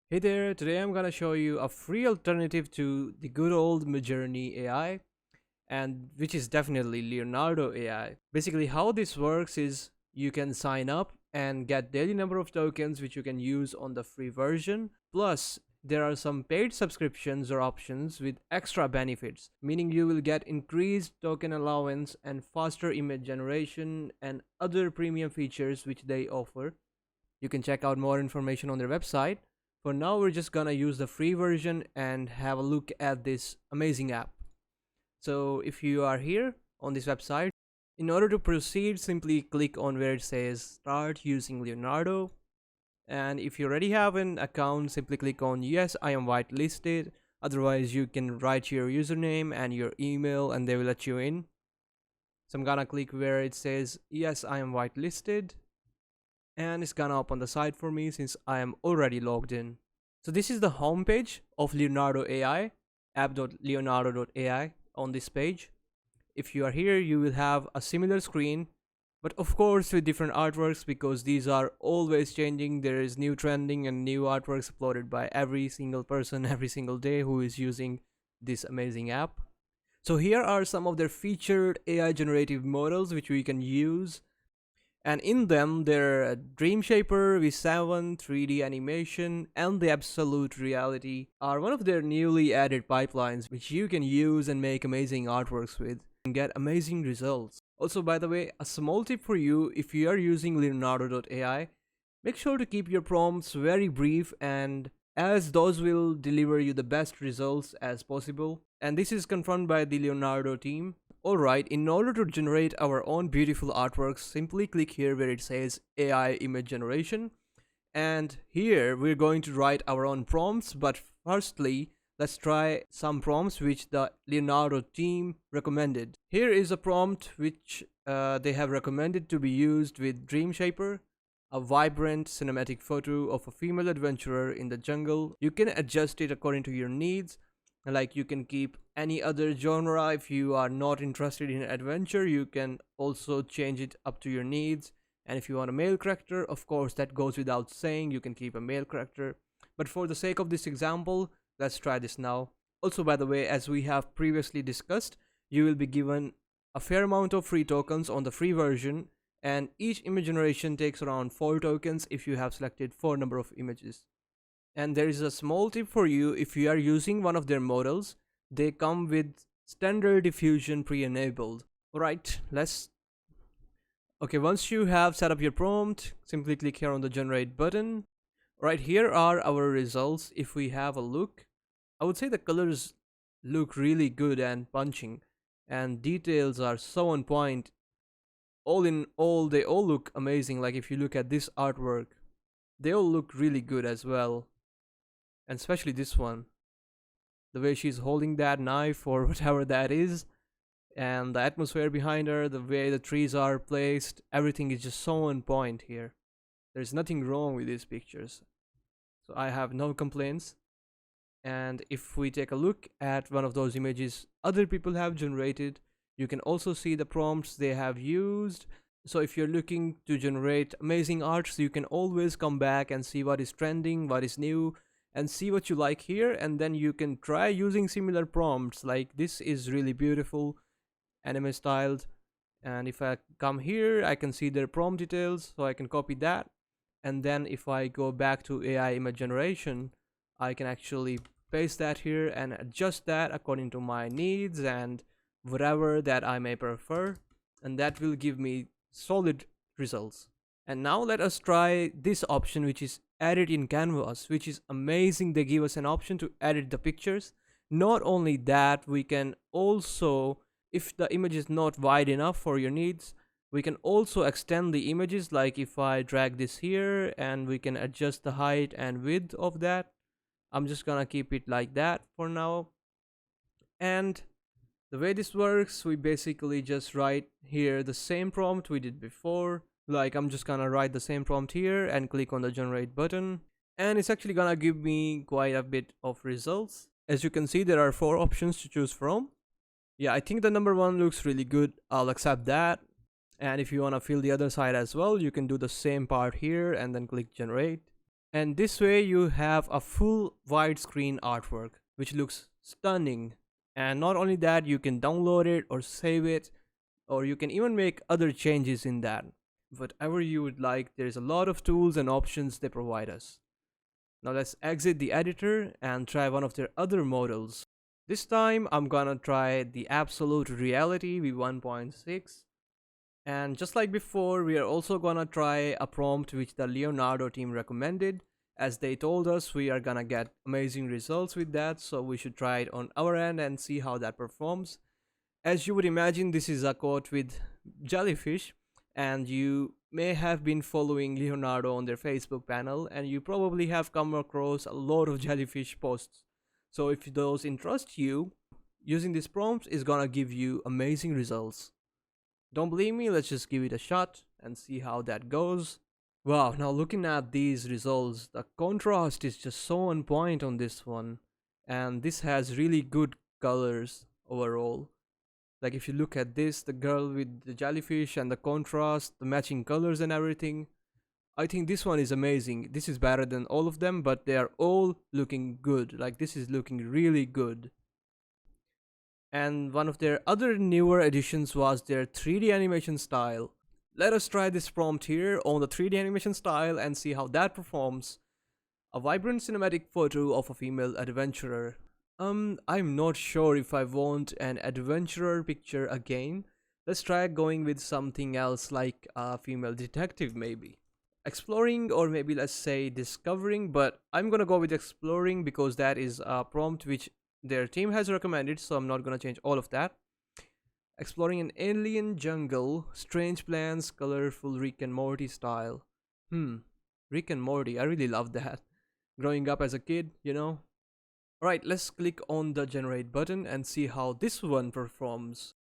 Hey there, today I'm gonna show you a free alternative to the good old Midjourney AI, and which is definitely Leonardo AI. Basically, how this works is you can sign up and get daily number of tokens which you can use on the free version. Plus, there are some paid subscriptions or options with extra benefits, meaning you will get increased token allowance and faster image generation and other premium features which they offer. You can check out more information on their website. For now, we're just gonna use the free version and have a look at this amazing app. So if you are here on this website, in order to proceed, simply click on where it says start using Leonardo. And if you already have an account, simply click on yes, I am whitelisted. Otherwise, you can write your username and your email and they will let you in. So I'm gonna click where it says yes, I am whitelisted, and it's gonna open the site for me since I am already logged in. So this is the homepage of Leonardo AI, app.leonardo.ai on this page. If you are here, you will have a similar screen, but of course with different artworks because these are always changing. There is new trending and new artworks uploaded by every single person every single day who is using this amazing app. So here are some of their featured AI generative models which we can use, and in them their Dream Shaper, V7, 3D animation, and the Absolute Reality are one of their newly added pipelines which you can use and make amazing artworks with and get amazing results. Also, by the way, a small tip for you: if you are using Leonardo.ai, make sure to keep your prompts very brief, and as those will deliver you the best results as possible. And this is confirmed by the Leonardo team. Alright, in order to generate our own beautiful artworks, simply click here where it says AI image generation. And here we're going to write our own prompts, but firstly, let's try some prompts which the Leonardo team recommended. Here is a prompt which they have recommended to be used with Dream Shaper, a vibrant cinematic photo of a female adventurer in the jungle. You can adjust it according to your needs. Like, you can keep any other genre. If you are not interested in adventure, you can also change it up to your needs. And if you want a male character, of course that goes without saying, you can keep a male character. But for the sake of this example, let's try this now. Also, by the way, as we have previously discussed, you will be given a fair amount of free tokens on the free version, and each image generation takes around 4 tokens if you have selected 4 number of images. And there is a small tip for you: if you are using one of their models, they come with standard diffusion pre-enabled. Alright, once you have set up your prompt, simply click here on the generate button. Right, here are our results. If we have a look, I would say the colors look really good and punching, and details are so on point. All in all, they all look amazing. Like, if you look at this artwork, they all look really good as well. And especially this one, the way she's holding that knife or whatever that is, and the atmosphere behind her, the way the trees are placed, everything is just so on point here. There's nothing wrong with these pictures, so I have no complaints. And if we take a look at one of those images other people have generated, you can also see the prompts they have used. So if you're looking to generate amazing art, so you can always come back and see what is trending, what is new, and see what you like here, and then you can try using similar prompts. Like, this is really beautiful, anime styled, and if I come here, I can see their prompt details, so I can copy that. And then if I go back to AI image generation, I can actually paste that here and adjust that according to my needs and whatever that I may prefer, and that will give me solid results. And now let us try this option, which is edit in canvas, which is amazing. They give us an option to edit the pictures. Not only that, we can also, if the image is not wide enough for your needs, we can also extend the images. Like, if I drag this here, and we can adjust the height and width of that. I'm just gonna keep it like that for now. And the way this works, we basically just write here the same prompt we did before. Like, I'm just gonna write the same prompt here and click on the generate button, and it's actually gonna give me quite a bit of results. As you can see, there are 4 options to choose from. Yeah, I think the number 1 looks really good. I'll accept that. And if you want to fill the other side as well, you can do the same part here and then click generate. And this way you have a full widescreen artwork which looks stunning. And not only that, you can download it or save it, or you can even make other changes in that. Whatever you would like, there's a lot of tools and options they provide us. Now let's exit the editor and try one of their other models. This time I'm gonna try the Absolute Reality v1.6. And just like before, we are also gonna try a prompt which the Leonardo team recommended. As they told us, we are gonna get amazing results with that, so we should try it on our end and see how that performs. As you would imagine, this is a quote with jellyfish, and you may have been following Leonardo on their Facebook panel, and you probably have come across a lot of jellyfish posts. So if those interest you, using this prompt is gonna give you amazing results. Don't believe me? Let's just give it a shot and see how that goes. Wow, now looking at these results, the contrast is just so on point on this one, and this has really good colors overall. Like if you look at this, the girl with the jellyfish and the contrast, the matching colors and everything, I think this one is amazing. This is better than all of them, but they are all looking good. Like this is looking really good. And one of their other newer additions was their 3D animation style. Let us try this prompt here on the 3D animation style and see how that performs. A vibrant cinematic photo of a female adventurer. I'm not sure if I want an adventurer picture again. Let's try going with something else like a female detective maybe. Exploring, or maybe let's say discovering, but I'm gonna go with exploring because that is a prompt which their team has recommended, so I'm not gonna change all of that. Exploring an alien jungle, strange plants, colorful Rick and Morty style. Rick and Morty, I really love that. Growing up as a kid, you know. Alright, let's click on the generate button and see how this one performs.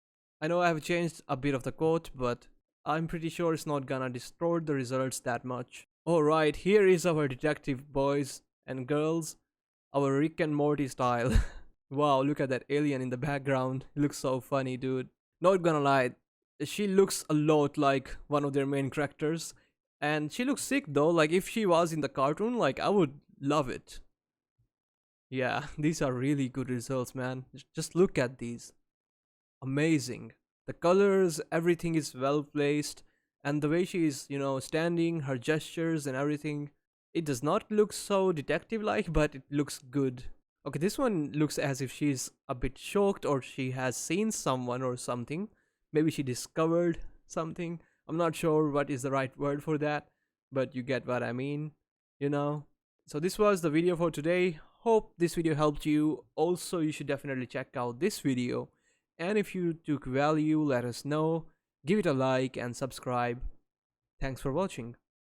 I know I have changed a bit of the quote, but I'm pretty sure it's not gonna distort the results that much. Alright, here is our detective boys and girls, our Rick and Morty style. Wow, look at that alien in the background. It looks so funny, dude. Not gonna lie, she looks a lot like one of their main characters. And she looks sick though, like if she was in the cartoon, like I would love it. Yeah, these are really good results, man. Just look at these. Amazing. The colors, everything is well placed. And the way she is, standing, her gestures and everything. It does not look so detective-like, but it looks good. Okay, this one looks as if she's a bit shocked or she has seen someone or something. Maybe she discovered something. I'm not sure what is the right word for that, but you get what I mean, you know. So this was the video for today. Hope this video helped you. Also, you should definitely check out this video. And if you took value, let us know. Give it a like and subscribe. Thanks for watching.